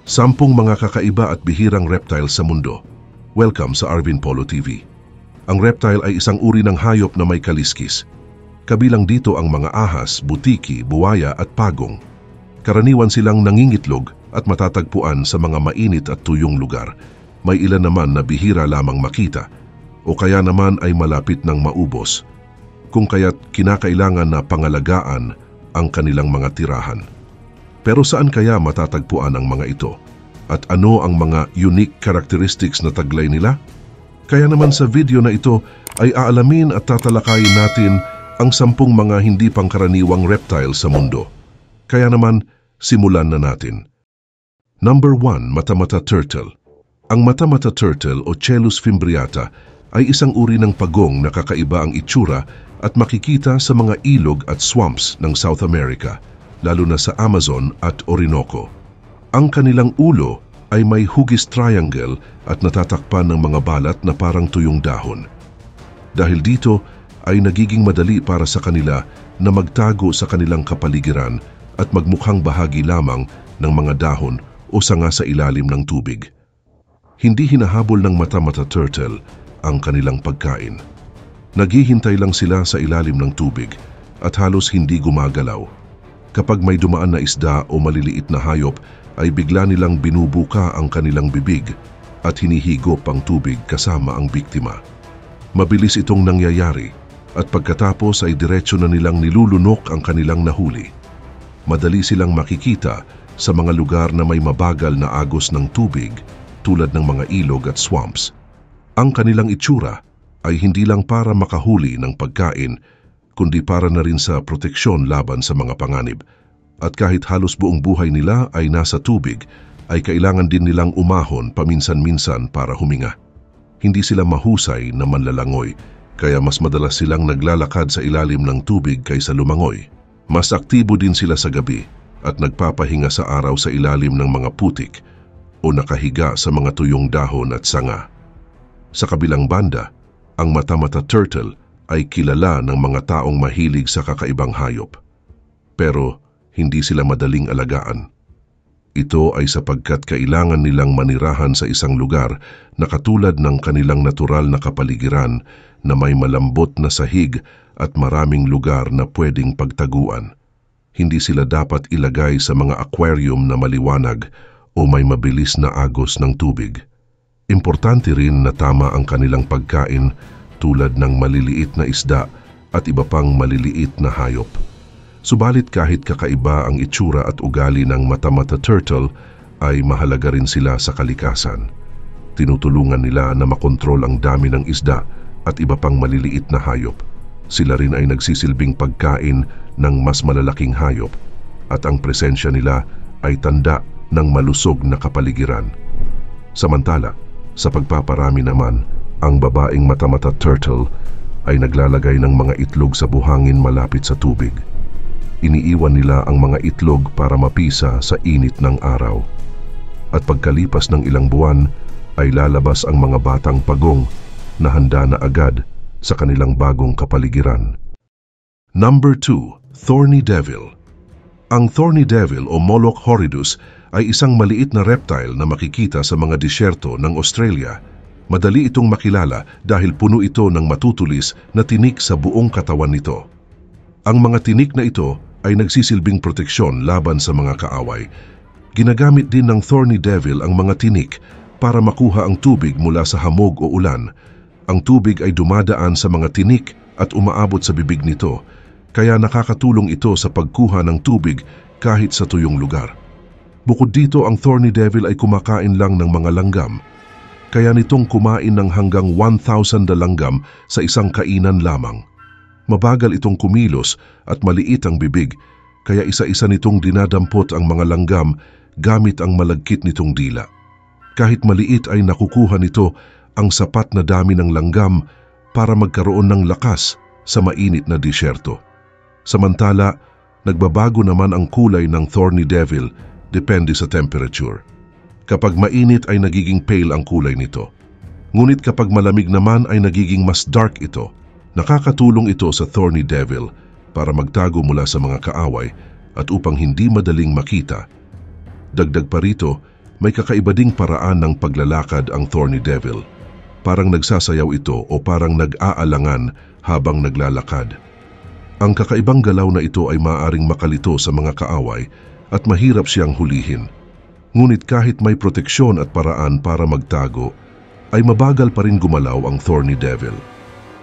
10 mga kakaiba at bihirang reptile sa mundo. Welcome sa Arvin Polo TV. Ang reptile ay isang uri ng hayop na may kaliskis. Kabilang dito ang mga ahas, butiki, buwaya at pagong. Karaniwan silang nangingitlog at matatagpuan sa mga mainit at tuyong lugar. May ilan naman na bihira lamang makita o kaya naman ay malapit ng maubos. Kung kaya't kinakailangan na pangalagaan ang kanilang mga tirahan. Pero saan kaya matatagpuan ang mga ito? At ano ang mga unique characteristics na taglay nila? Kaya naman sa video na ito ay aalamin at tatalakayin natin ang 10 mga hindi pangkaraniwang reptile sa mundo. Kaya naman, simulan na natin. Number 1, Matamata Turtle. Ang Matamata Turtle o Chelus fimbriata ay isang uri ng pagong na kakaiba ang itsura at makikita sa mga ilog at swamps ng South America, lalo na sa Amazon at Orinoco. Ang kanilang ulo ay may hugis triangle at natatakpan ng mga balat na parang tuyong dahon. Dahil dito ay nagiging madali para sa kanila na magtago sa kanilang kapaligiran at magmukhang bahagi lamang ng mga dahon o sanga sa ilalim ng tubig. Hindi hinahabol ng Matamata Turtle ang kanilang pagkain. Naghihintay lang sila sa ilalim ng tubig at halos hindi gumagalaw. Kapag may dumaan na isda o maliliit na hayop, ay bigla nilang binubuka ang kanilang bibig at hinihigop ang tubig kasama ang biktima. Mabilis itong nangyayari at pagkatapos ay diretso na nilang nilulunok ang kanilang nahuli. Madali silang makikita sa mga lugar na may mabagal na agos ng tubig tulad ng mga ilog at swamps. Ang kanilang itsura ay hindi lang para makahuli ng pagkain, kundi para na rin sa proteksyon laban sa mga panganib. At kahit halos buong buhay nila ay nasa tubig, ay kailangan din nilang umahon paminsan-minsan para huminga. Hindi sila mahusay na manlalangoy, kaya mas madalas silang naglalakad sa ilalim ng tubig kaysa lumangoy. Mas aktibo din sila sa gabi at nagpapahinga sa araw sa ilalim ng mga putik o nakahiga sa mga tuyong dahon at sanga. Sa kabilang banda, ang Matamata Turtle ay kilala ng mga taong mahilig sa kakaibang hayop. Pero hindi sila madaling alagaan. Ito ay sapagkat kailangan nilang manirahan sa isang lugar na katulad ng kanilang natural na kapaligiran na may malambot na sahig at maraming lugar na pwedeng pagtaguan. Hindi sila dapat ilagay sa mga aquarium na maliwanag o may mabilis na agos ng tubig. Importante rin na tama ang kanilang pagkain tulad ng maliliit na isda at iba pang maliliit na hayop. Subalit kahit kakaiba ang itsura at ugali ng Matamata Turtle, ay mahalaga rin sila sa kalikasan. Tinutulungan nila na makontrol ang dami ng isda at iba pang maliliit na hayop. Sila rin ay nagsisilbing pagkain ng mas malalaking hayop at ang presensya nila ay tanda ng malusog na kapaligiran. Samantala, sa pagpaparami naman, ang babaeng Matamata Turtle ay naglalagay ng mga itlog sa buhangin malapit sa tubig. Iniiwan nila ang mga itlog para mapisa sa init ng araw. At pagkalipas ng ilang buwan, ay lalabas ang mga batang pagong na handa na agad sa kanilang bagong kapaligiran. Number 2, Thorny Devil. Ang Thorny Devil o Moloch horridus ay isang maliit na reptile na makikita sa mga disyerto ng Australia. Madali itong makilala dahil puno ito ng matutulis na tinik sa buong katawan nito. Ang mga tinik na ito ay nagsisilbing proteksyon laban sa mga kaaway. Ginagamit din ng Thorny Devil ang mga tinik para makuha ang tubig mula sa hamog o ulan. Ang tubig ay dumadaan sa mga tinik at umaabot sa bibig nito, kaya nakakatulong ito sa pagkuha ng tubig kahit sa tuyong lugar. Bukod dito, ang Thorny Devil ay kumakain lang ng mga langgam. Kaya nitong kumain ng hanggang 1,000 na langgam sa isang kainan lamang. Mabagal itong kumilos at maliit ang bibig, kaya isa-isa nitong dinadampot ang mga langgam gamit ang malagkit nitong dila. Kahit maliit ay nakukuha nito ang sapat na dami ng langgam para magkaroon ng lakas sa mainit na disyerto. Samantala, nagbabago naman ang kulay ng Thorny Devil depende sa temperature. Kapag mainit ay nagiging pale ang kulay nito. Ngunit kapag malamig naman ay nagiging mas dark ito. Nakakatulong ito sa Thorny Devil para magtago mula sa mga kaaway at upang hindi madaling makita. Dagdag pa rito, may kakaiba ding paraan ng paglalakad ang Thorny Devil. Parang nagsasayaw ito o parang nag-aalangan habang naglalakad. Ang kakaibang galaw na ito ay maaaring makalito sa mga kaaway at mahirap siyang hulihin. Ngunit kahit may proteksyon at paraan para magtago, ay mabagal pa rin gumalaw ang Thorny Devil.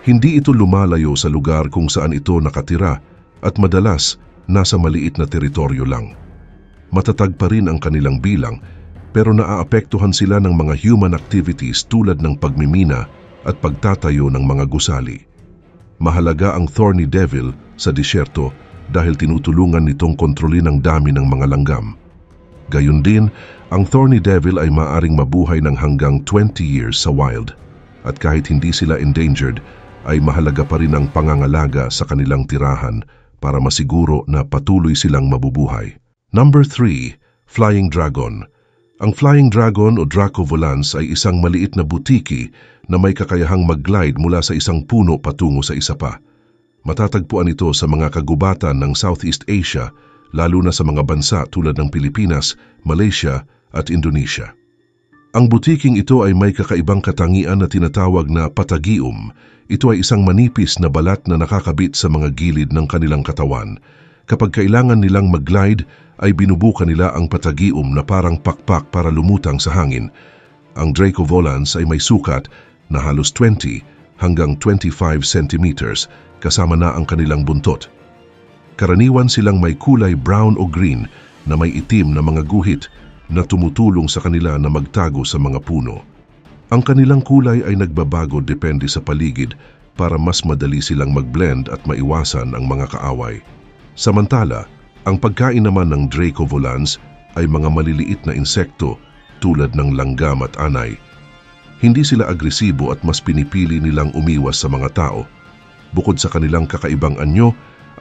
Hindi ito lumalayo sa lugar kung saan ito nakatira at madalas nasa maliit na teritoryo lang. Matatag pa rin ang kanilang bilang pero naaapektuhan sila ng mga human activities tulad ng pagmimina at pagtatayo ng mga gusali. Mahalaga ang Thorny Devil sa disyerto dahil tinutulungan nitong kontrolin ang dami ng mga langgam. Gayun din, ang Thorny Devil ay maaaring mabuhay ng hanggang 20 years sa wild at kahit hindi sila endangered ay mahalaga pa rin ang pangangalaga sa kanilang tirahan para masiguro na patuloy silang mabubuhay. Number 3, Flying Dragon. Ang Flying Dragon o Draco volans ay isang maliit na butiki na may kakayahang mag-glide mula sa isang puno patungo sa isa pa. Matatagpuan ito sa mga kagubatan ng Southeast Asia, lalo na sa mga bansa tulad ng Pilipinas, Malaysia at Indonesia. Ang butiking ito ay may kakaibang katangian na tinatawag na patagium. Ito ay isang manipis na balat na nakakabit sa mga gilid ng kanilang katawan. Kapag kailangan nilang mag-glide, ay binubuka nila ang patagium na parang pakpak para lumutang sa hangin. Ang Draco volans ay may sukat na halos 20 hanggang 25 centimeters kasama na ang kanilang buntot. Karaniwan silang may kulay brown o green na may itim na mga guhit na tumutulong sa kanila na magtago sa mga puno. Ang kanilang kulay ay nagbabago depende sa paligid para mas madali silang mag-blend at maiwasan ang mga kaaway. Samantala, ang pagkain naman ng Draco volans ay mga maliliit na insekto tulad ng langgam at anay. Hindi sila agresibo at mas pinipili nilang umiwas sa mga tao. Bukod sa kanilang kakaibang anyo,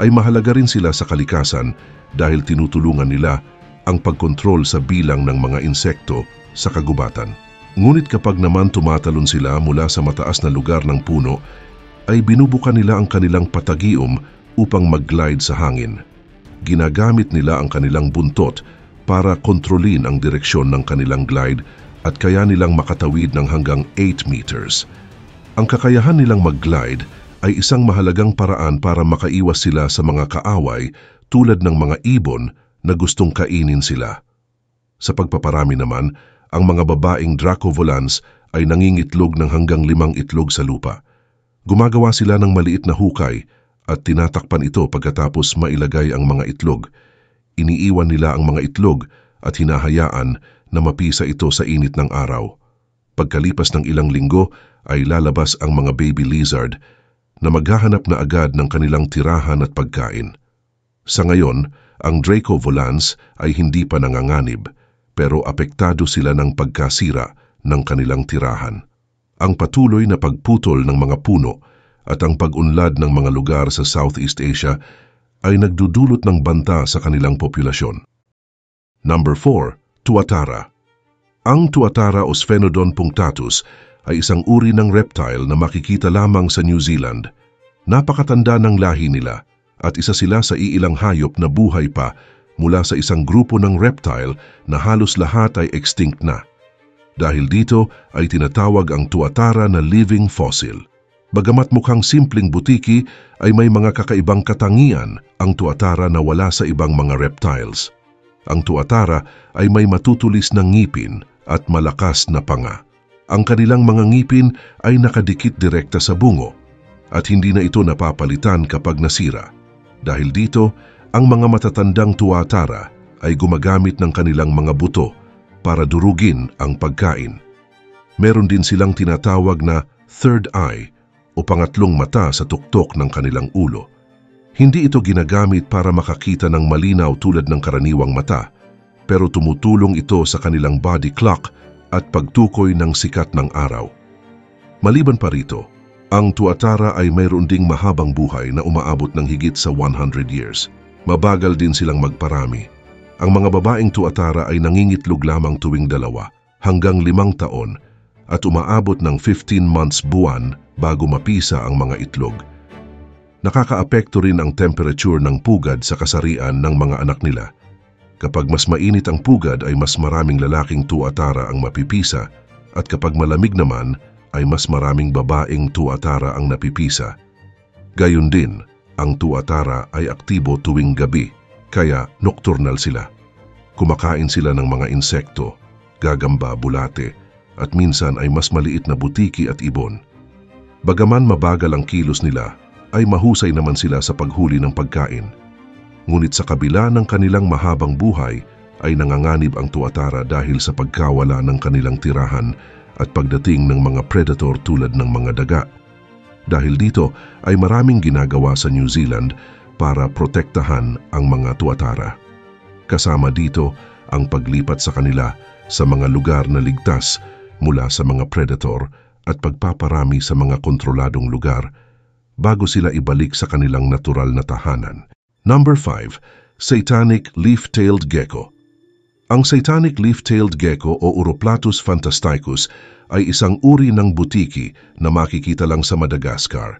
ay mahalaga rin sila sa kalikasan dahil tinutulungan nila ang pagkontrol sa bilang ng mga insekto sa kagubatan. Ngunit kapag naman tumatalon sila mula sa mataas na lugar ng puno, ay binubuka nila ang kanilang patagium upang mag-glide sa hangin. Ginagamit nila ang kanilang buntot para kontrolin ang direksyon ng kanilang glide at kaya nilang makatawid ng hanggang 8 meters. Ang kakayahan nilang mag-glide ay isang mahalagang paraan para makaiwas sila sa mga kaaway tulad ng mga ibon na gustong kainin sila. Sa pagpaparami naman, ang mga babaeng Draco volans ay nangingitlog ng hanggang 5 itlog sa lupa. Gumagawa sila ng maliit na hukay at tinatakpan ito pagkatapos mailagay ang mga itlog. Iniiwan nila ang mga itlog at hinahayaan na mapisa ito sa init ng araw. Pagkalipas ng ilang linggo ay lalabas ang mga baby lizard na maghahanap na agad ng kanilang tirahan at pagkain. Sa ngayon, ang Draco volans ay hindi pa nanganganib pero apektado sila ng pagkasira ng kanilang tirahan. Ang patuloy na pagputol ng mga puno at ang pag-unlad ng mga lugar sa Southeast Asia ay nagdudulot ng banta sa kanilang populasyon. Number 4, Tuatara. Ang Tuatara o Sphenodon punctatus ay isang uri ng reptile na makikita lamang sa New Zealand. Napakatanda ng lahi nila at isa sila sa iilang hayop na buhay pa mula sa isang grupo ng reptile na halos lahat ay extinct na. Dahil dito ay tinatawag ang Tuatara na living fossil. Bagamat mukhang simpleng butiki ay may mga kakaibang katangian ang Tuatara na wala sa ibang mga reptiles. Ang Tuatara ay may matutulis na ngipin at malakas na panga. Ang kanilang mga ngipin ay nakadikit direkta sa bungo at hindi na ito napapalitan kapag nasira. Dahil dito, ang mga matatandang Tuatara ay gumagamit ng kanilang mga buto para durugin ang pagkain. Meron din silang tinatawag na third eye o pangatlong mata sa tuktok ng kanilang ulo. Hindi ito ginagamit para makakita ng malinaw tulad ng karaniwang mata, pero tumutulong ito sa kanilang body clock at pagtukoy ng sikat ng araw. Maliban pa rito, ang Tuatara ay mayroon ding mahabang buhay na umaabot ng higit sa 100 years. Mabagal din silang magparami. Ang mga babaeng Tuatara ay nangingitlog lamang tuwing 2 hanggang 5 taon at umaabot ng 15 months buwan bago mapisa ang mga itlog. Nakakaapekto rin ang temperature ng pugad sa kasarian ng mga anak nila. Kapag mas mainit ang pugad ay mas maraming lalaking tuatara ang mapipisa at kapag malamig naman ay mas maraming babaeng tuatara ang napipisa. Gayun din, ang tuatara ay aktibo tuwing gabi, kaya nocturnal sila. Kumakain sila ng mga insekto, gagamba, bulate, at minsan ay mas maliit na butiki at ibon. Bagaman mabagal ang kilos nila, ay mahusay naman sila sa paghuli ng pagkain. Ngunit sa kabila ng kanilang mahabang buhay, ay nanganganib ang tuatara dahil sa pagkawala ng kanilang tirahan at pagdating ng mga predator tulad ng mga daga. Dahil dito ay maraming ginagawa sa New Zealand para protektahan ang mga tuatara. Kasama dito ang paglipat sa kanila sa mga lugar na ligtas mula sa mga predator at pagpaparami sa mga kontroladong lugar bago sila ibalik sa kanilang natural na tahanan. Number 5. Satanic Leaf-tailed Gecko. Ang Satanic Leaf-tailed Gecko o Uroplatus fantasticus ay isang uri ng butiki na makikita lang sa Madagascar.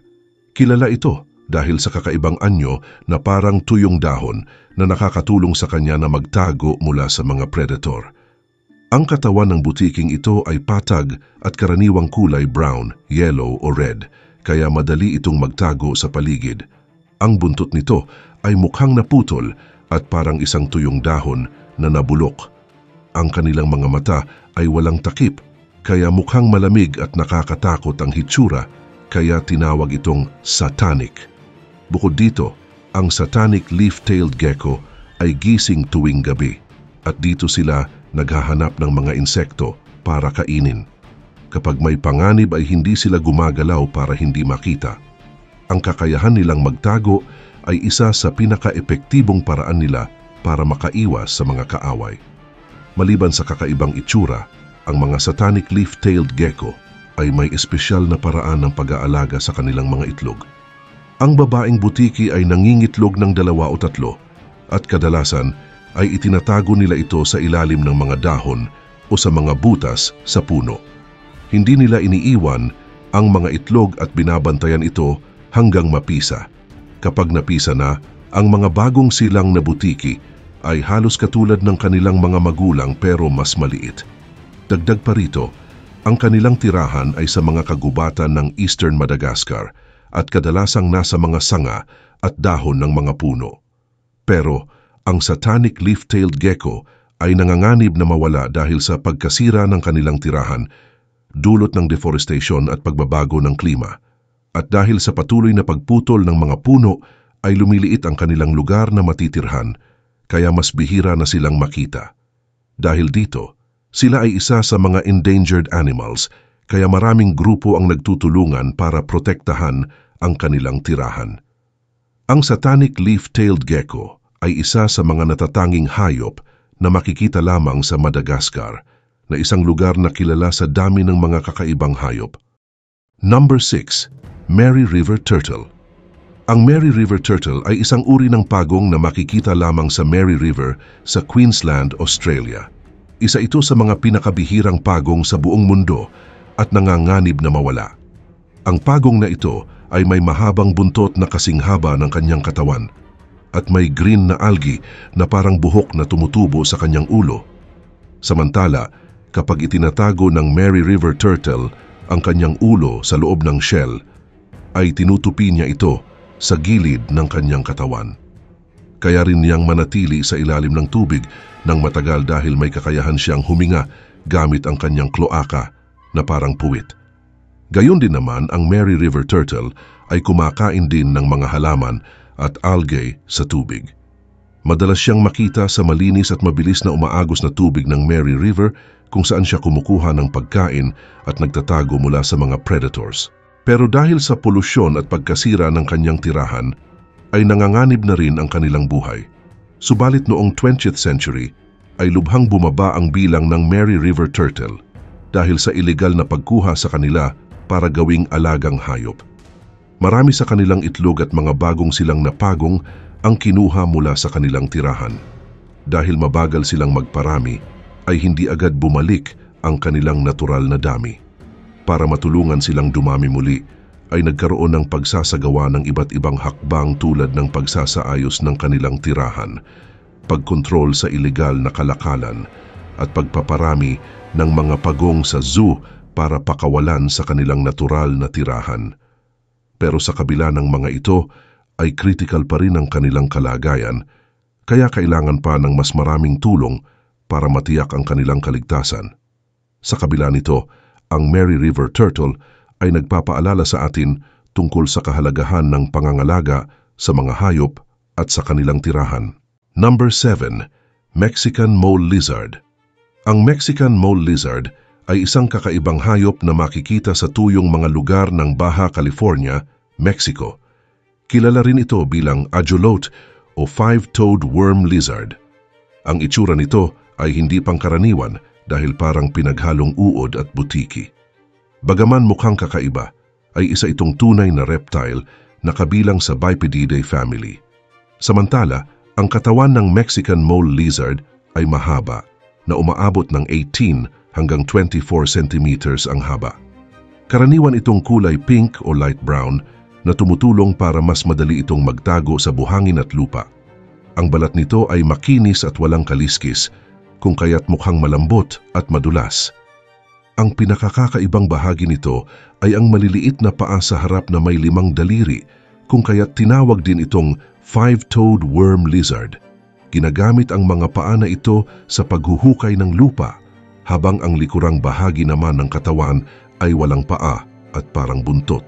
Kilala ito dahil sa kakaibang anyo na parang tuyong dahon na nakakatulong sa kanya na magtago mula sa mga predator. Ang katawan ng butiking ito ay patag at karaniwang kulay brown, yellow o red, kaya madali itong magtago sa paligid. Ang buntot nito ay mukhang naputol at parang isang tuyong dahon na nabulok. Ang kanilang mga mata ay walang takip, kaya mukhang malamig at nakakatakot ang hitsura, kaya tinawag itong satanic. Bukod dito, ang Satanic Leaf-tailed Gecko ay gising tuwing gabi at dito sila naghahanap ng mga insekto para kainin. Kapag may panganib ay hindi sila gumagalaw para hindi makita. Ang kakayahan nilang magtago ay isa sa pinaka-epektibong paraan nila para makaiwas sa mga kaaway. Maliban sa kakaibang itsura, ang mga Satanic Leaf-tailed Gecko ay may espesyal na paraan ng pag-aalaga sa kanilang mga itlog. Ang babaeng butiki ay nangingitlog ng 2 o 3 at kadalasan ay itinatago nila ito sa ilalim ng mga dahon o sa mga butas sa puno. Hindi nila iniiwan ang mga itlog at binabantayan ito hanggang mapisa. Kapag napisa na, ang mga bagong silang na butiki ay halos katulad ng kanilang mga magulang pero mas maliit. Dagdag pa rito, ang kanilang tirahan ay sa mga kagubatan ng Eastern Madagascar at kadalasang nasa mga sanga at dahon ng mga puno. Pero ang Satanic Leaf-tailed Gecko ay nanganganib na mawala dahil sa pagkasira ng kanilang tirahan, dulot ng deforestation at pagbabago ng klima. At dahil sa patuloy na pagputol ng mga puno ay lumiliit ang kanilang lugar na matitirhan, kaya mas bihira na silang makita. Dahil dito, sila ay isa sa mga endangered animals, kaya maraming grupo ang nagtutulungan para protektahan ang kanilang tirahan. Ang Satanic Leaf-tailed Gecko ay isa sa mga natatanging hayop na makikita lamang sa Madagascar, na isang lugar na kilala sa dami ng mga kakaibang hayop. Number 6. Mary River Turtle. Ang Mary River Turtle ay isang uri ng pagong na makikita lamang sa Mary River sa Queensland, Australia. Isa ito sa mga pinakabihirang pagong sa buong mundo at nanganganib na mawala. Ang pagong na ito ay may mahabang buntot na kasing haba ng kanyang katawan at may green na algae na parang buhok na tumutubo sa kanyang ulo. Samantala, kapag itinatago ng Mary River Turtle ang kanyang ulo sa loob ng shell, ay tinutupi niya ito sa gilid ng kanyang katawan. Kaya rin niyang manatili sa ilalim ng tubig ng matagal dahil may kakayahan siyang huminga gamit ang kanyang kloaka na parang puwit. Gayon din naman ang Mary River Turtle ay kumakain din ng mga halaman at algae sa tubig. Madalas siyang makita sa malinis at mabilis na umaagos na tubig ng Mary River kung saan siya kumukuha ng pagkain at nagtatago mula sa mga predators. Pero dahil sa polusyon at pagkasira ng kanyang tirahan, ay nanganganib na rin ang kanilang buhay. Subalit noong 20th century, ay lubhang bumaba ang bilang ng Mary River Turtle dahil sa ilegal na pagkuha sa kanila para gawing alagang hayop. Marami sa kanilang itlog at mga bagong silang napagong ang kinuha mula sa kanilang tirahan. Dahil mabagal silang magparami, ay hindi agad bumalik ang kanilang natural na dami. Para matulungan silang dumami muli, ay nagkaroon ng pagsasagawa ng iba't ibang hakbang tulad ng pagsasaayos ng kanilang tirahan. pagkontrol sa ilegal na kalakalan, at pagpaparami ng mga pagong sa zoo para pakawalan sa kanilang natural na tirahan. Pero sa kabila ng mga ito ay critical pa rin ang kanilang kalagayan, kaya kailangan pa ng mas maraming tulong para matiyak ang kanilang kaligtasan. Sa kabila nito, ang Mary River Turtle ay nagpapaalala sa atin tungkol sa kahalagahan ng pangangalaga sa mga hayop at sa kanilang tirahan. Number 7. Mexican Mole Lizard. Ang Mexican Mole Lizard ay isang kakaibang hayop na makikita sa tuyong mga lugar ng Baja California, Mexico. Kilala rin ito bilang ajolote o five-toed worm lizard. Ang itsura nito ay hindi pangkaraniwan dahil parang pinaghalong uod at butiki. Bagaman mukhang kakaiba, ay isa itong tunay na reptile na kabilang sa Bipedidae family. Samantala, ang katawan ng Mexican Mole Lizard ay mahaba na umaabot ng 18 hanggang 24 centimeters ang haba. Karaniwan itong kulay pink o light brown na tumutulong para mas madali itong magtago sa buhangin at lupa. Ang balat nito ay makinis at walang kaliskis, kung kaya't mukhang malambot at madulas. Ang pinakakakaibang bahagi nito ay ang maliliit na paa sa harap na may 5 daliri, kung kaya't tinawag din itong five-toed worm lizard. Ginagamit ang mga paa na ito sa paghuhukay ng lupa, habang ang likurang bahagi naman ng katawan ay walang paa at parang buntot.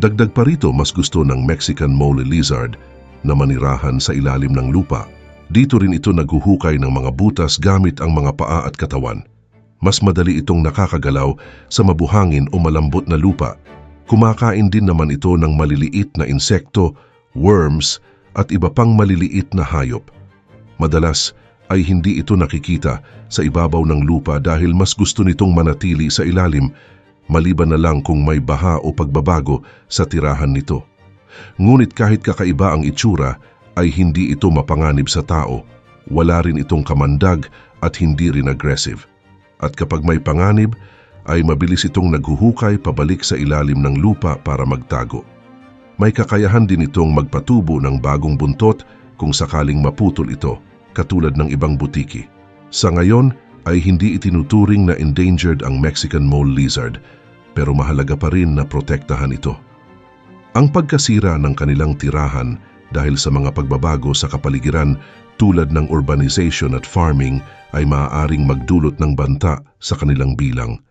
Dagdag pa rito, mas gusto ng Mexican Mole Lizard na manirahan sa ilalim ng lupa. Dito rin ito naghuhukay ng mga butas gamit ang mga paa at katawan. Mas madali itong nakakagalaw sa mabuhangin o malambot na lupa. Kumakain din naman ito ng maliliit na insekto, worms, at iba pang maliliit na hayop. Madalas ay hindi ito nakikita sa ibabaw ng lupa dahil mas gusto nitong manatili sa ilalim, maliban na lang kung may baha o pagbabago sa tirahan nito. Ngunit kahit kakaiba ang itsura, ay hindi ito mapanganib sa tao. Wala rin itong kamandag at hindi rin aggressive. At kapag may panganib, ay mabilis itong naghuhukay pabalik sa ilalim ng lupa para magtago. May kakayahan din itong magpatubo ng bagong buntot kung sakaling maputol ito, katulad ng ibang butiki. Sa ngayon ay hindi itinuturing na endangered ang Mexican Mole Lizard, pero mahalaga pa rin na protektahan ito. Ang pagkasira ng kanilang tirahan dahil sa mga pagbabago sa kapaligiran tulad ng urbanization at farming ay maaaring magdulot ng banta sa kanilang bilang.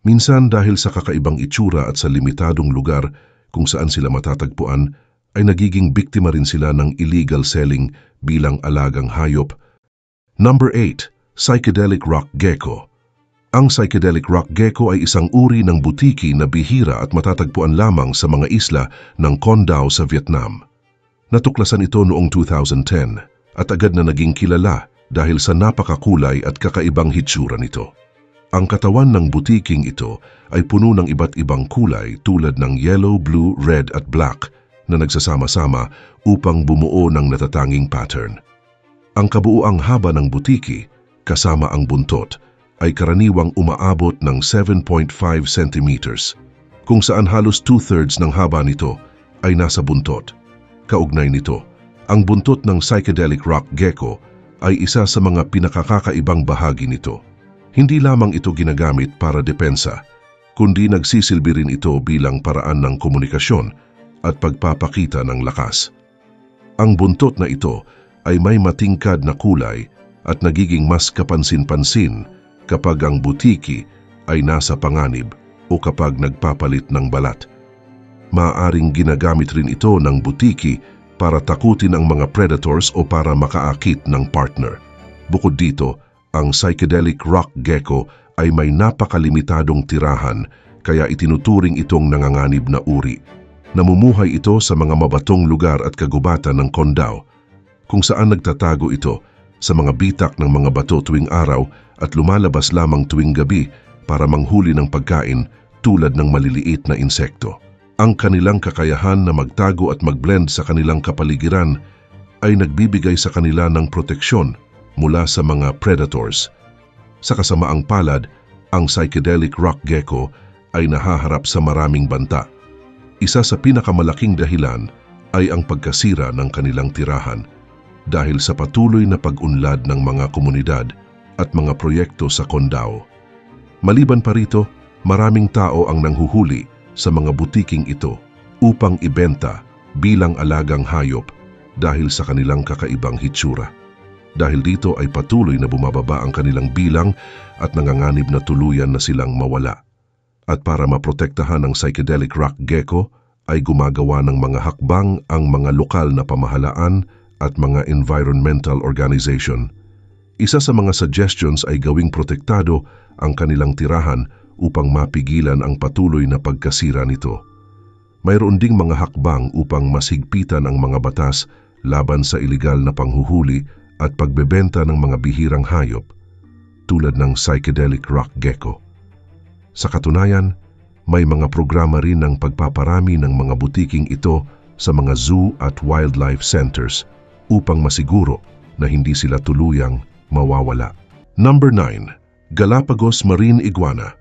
Minsan dahil sa kakaibang itsura at sa limitadong lugar kung saan sila matatagpuan, ay nagiging biktima rin sila ng illegal selling bilang alagang hayop. Number 8. Psychedelic Rock Gecko. Ang psychedelic rock gecko ay isang uri ng butiki na bihira at matatagpuan lamang sa mga isla ng Con Dao sa Vietnam. Natuklasan ito noong 2010 at agad na naging kilala dahil sa napakakulay at kakaibang hitsura nito. Ang katawan ng butiking ito ay puno ng iba't ibang kulay tulad ng yellow, blue, red at black na nagsasama-sama upang bumuo ng natatanging pattern. Ang kabuuang haba ng butiki, kasama ang buntot, ay karaniwang umaabot ng 7.5 centimeters, kung saan halos 2/3 ng haba nito ay nasa buntot. Kaugnay nito, ang buntot ng psychedelic rock gecko ay isa sa mga pinakakakaibang bahagi nito. Hindi lamang ito ginagamit para depensa, kundi nagsisilbi rin ito bilang paraan ng komunikasyon at pagpapakita ng lakas. Ang buntot na ito ay may matingkad na kulay at nagiging mas kapansin-pansin kapag ang butiki ay nasa panganib o kapag nagpapalit ng balat. Maaaring ginagamit rin ito ng butiki para takutin ang mga predators o para makaakit ng partner. Bukod dito, ang psychedelic rock gecko ay may napakalimitadong tirahan kaya itinuturing itong nanganganib na uri. Namumuhay ito sa mga mabatong lugar at kagubatan ng Con Dao, kung saan nagtatago ito sa mga bitak ng mga bato tuwing araw at lumalabas lamang tuwing gabi para manghuli ng pagkain tulad ng maliliit na insekto. Ang kanilang kakayahan na magtago at magblend sa kanilang kapaligiran ay nagbibigay sa kanila ng proteksyon mula sa mga predators. Sa kasamaang palad, ang psychedelic rock gecko ay nahaharap sa maraming banta. Isa sa pinakamalaking dahilan ay ang pagkasira ng kanilang tirahan. dahil sa patuloy na pag-unlad ng mga komunidad at mga proyekto sa Condao. Maliban pa rito, maraming tao ang nanghuhuli sa mga butiking ito upang ibenta bilang alagang hayop dahil sa kanilang kakaibang hitsura. Dahil dito ay patuloy na bumababa ang kanilang bilang at nanganganib na tuluyan na silang mawala. At para maprotektahan ang psychedelic rock gecko ay gumagawa ng mga hakbang ang mga lokal na pamahalaan at mga environmental organization. Isa sa mga suggestions ay gawing protektado ang kanilang tirahan upang mapigilan ang patuloy na pagkasira nito. Mayroon ding mga hakbang upang mas higpitan ang mga batas laban sa ilegal na panghuhuli at pagbebenta ng mga bihirang hayop tulad ng psychedelic rock gecko. Sa katunayan, may mga programa rin ng pagpaparami ng mga butiking ito sa mga zoo at wildlife centers upang masiguro na hindi sila tuluyang mawawala. Number 9. Galapagos Marine Iguana.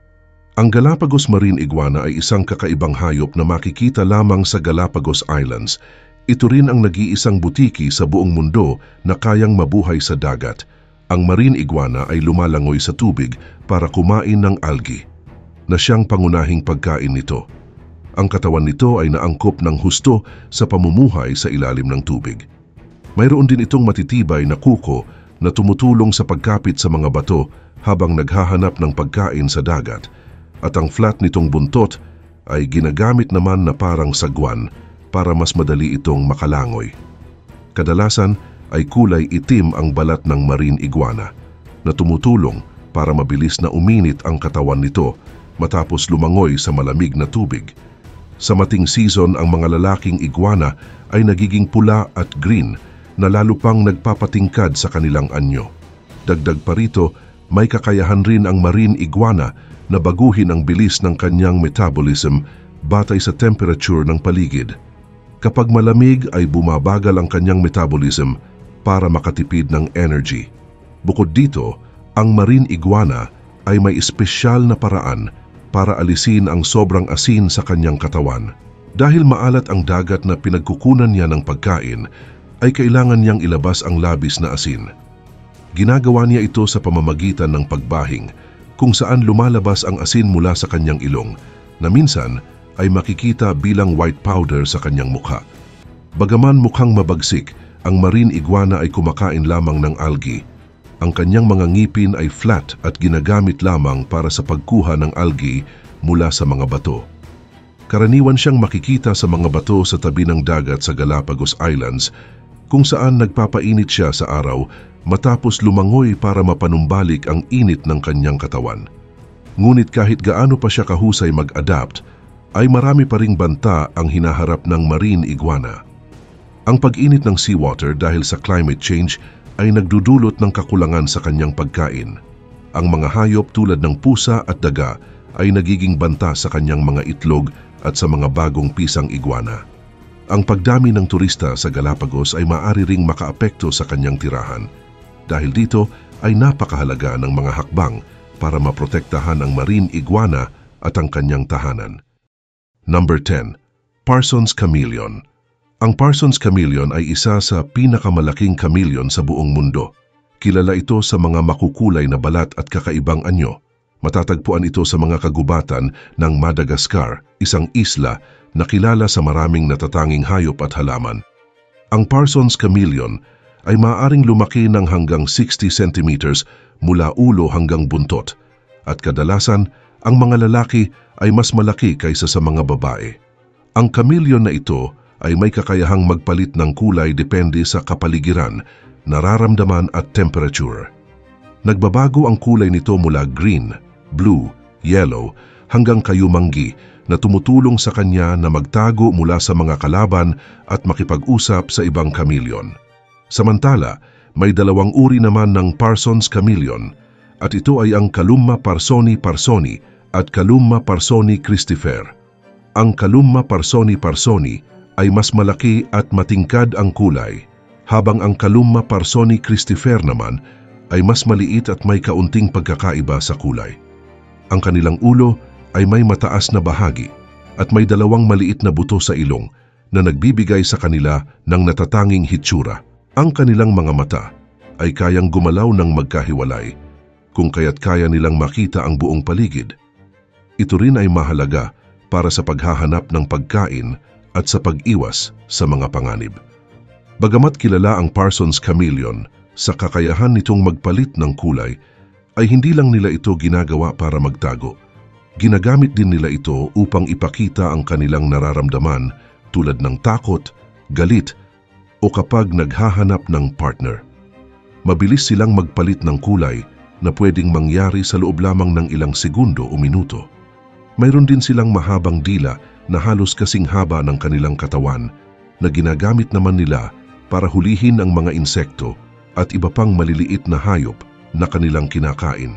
Ang Galapagos Marine Iguana ay isang kakaibang hayop na makikita lamang sa Galapagos Islands. Ito rin ang nag-iisang butiki sa buong mundo na kayang mabuhay sa dagat. Ang marine iguana ay lumalangoy sa tubig para kumain ng algae, na siyang pangunahing pagkain nito. Ang katawan nito ay naangkop ng husto sa pamumuhay sa ilalim ng tubig. Mayroon din itong matitibay na kuko na tumutulong sa pagkapit sa mga bato habang naghahanap ng pagkain sa dagat, at ang flat nitong buntot ay ginagamit naman na parang sagwan para mas madali itong makalangoy. Kadalasan ay kulay itim ang balat ng marine iguana na tumutulong para mabilis na uminit ang katawan nito matapos lumangoy sa malamig na tubig. Sa mating season, ang mga lalaking iguana ay nagiging pula at green na lalo pang nagpapatingkad sa kanilang anyo. Dagdag pa rito, may kakayahan rin ang marine iguana na baguhin ang bilis ng kanyang metabolism batay sa temperature ng paligid. Kapag malamig ay bumabagal ang kanyang metabolism para makatipid ng energy. Bukod dito, ang marine iguana ay may espesyal na paraan para alisin ang sobrang asin sa kanyang katawan. Dahil maalat ang dagat na pinagkukunan niya ng pagkain, ay kailangan niyang ilabas ang labis na asin. Ginagawa niya ito sa pamamagitan ng pagbahing, kung saan lumalabas ang asin mula sa kanyang ilong, na minsan ay makikita bilang white powder sa kanyang mukha. Bagaman mukhang mabagsik, ang marine iguana ay kumakain lamang ng algae. Ang kanyang mga ngipin ay flat at ginagamit lamang para sa pagkuha ng algae mula sa mga bato. Karaniwan siyang makikita sa mga bato sa tabi ng dagat sa Galapagos Islands, kung saan nagpapainit siya sa araw matapos lumangoy para mapanumbalik ang init ng kanyang katawan. Ngunit kahit gaano pa siya kahusay mag-adapt, ay marami pa ring banta ang hinaharap ng marine iguana. Ang pag-init ng seawater dahil sa climate change ay nagdudulot ng kakulangan sa kanyang pagkain. Ang mga hayop tulad ng pusa at daga ay nagiging banta sa kanyang mga itlog at sa mga bagong pisang iguana. Ang pagdami ng turista sa Galapagos ay maaari ring makaapekto sa kanyang tirahan. Dahil dito ay napakahalaga ng mga hakbang para maprotektahan ang marine iguana at ang kanyang tahanan. Number 10. Parsons Chameleon. Ang Parsons Chameleon ay isa sa pinakamalaking chameleon sa buong mundo. Kilala ito sa mga makukulay na balat at kakaibang anyo. Matatagpuan ito sa mga kagubatan ng Madagascar, isang isla na kilala sa maraming natatanging hayop at halaman. Ang Parsons Chameleon ay maaaring lumaki ng hanggang 60 centimeters mula ulo hanggang buntot, at kadalasan ang mga lalaki ay mas malaki kaysa sa mga babae. Ang chameleon na ito ay may kakayahang magpalit ng kulay depende sa kapaligiran, nararamdaman at temperature. Nagbabago ang kulay nito mula green, blue, yellow hanggang kayumanggi na tumutulong sa kanya na magtago mula sa mga kalaban at makipag-usap sa ibang chameleon. Samantala, may dalawang uri naman ng Parsons Chameleon, at ito ay ang Calumma parsoni parsoni at Calumma parsoni christopher. Ang Calumma parsoni parsoni ay mas malaki at matingkad ang kulay, habang ang Calumma parsoni christopher naman ay mas maliit at may kaunting pagkakaiba sa kulay. Ang kanilang ulo ay may mataas na bahagi at may dalawang maliit na buto sa ilong na nagbibigay sa kanila ng natatanging hitsura. Ang kanilang mga mata ay kayang gumalaw ng magkahiwalay kung kaya't kaya nilang makita ang buong paligid. Ito rin ay mahalaga para sa paghahanap ng pagkain at sa pag-iwas sa mga panganib. Bagamat kilala ang Parsons chameleon sa kakayahan nitong magpalit ng kulay, ay hindi lang nila ito ginagawa para magtago. Ginagamit din nila ito upang ipakita ang kanilang nararamdaman tulad ng takot, galit, o kapag naghahanap ng partner. Mabilis silang magpalit ng kulay na pwedeng mangyari sa loob lamang ng ilang segundo o minuto. Mayroon din silang mahabang dila na halos kasing haba ng kanilang katawan na ginagamit naman nila para hulihin ang mga insekto at iba pang maliliit na hayop na kanilang kinakain.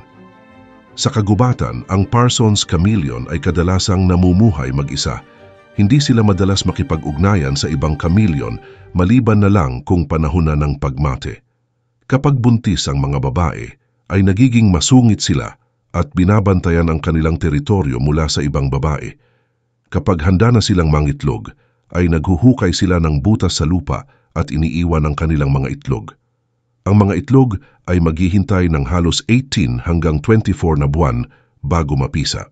Sa kagubatan, ang Parsons chameleon ay kadalasang namumuhay mag-isa. Hindi sila madalas makipag-ugnayan sa ibang chameleon maliban na lang kung panahon na ng pagmate. Kapag buntis ang mga babae, ay nagiging masungit sila at binabantayan ang kanilang teritoryo mula sa ibang babae. Kapag handa na silang mangitlog, ay naghuhukay sila ng butas sa lupa at iniiwan ang kanilang mga itlog. Ang mga itlog ay maghihintay ng halos 18 hanggang 24 na buwan bago mapisa.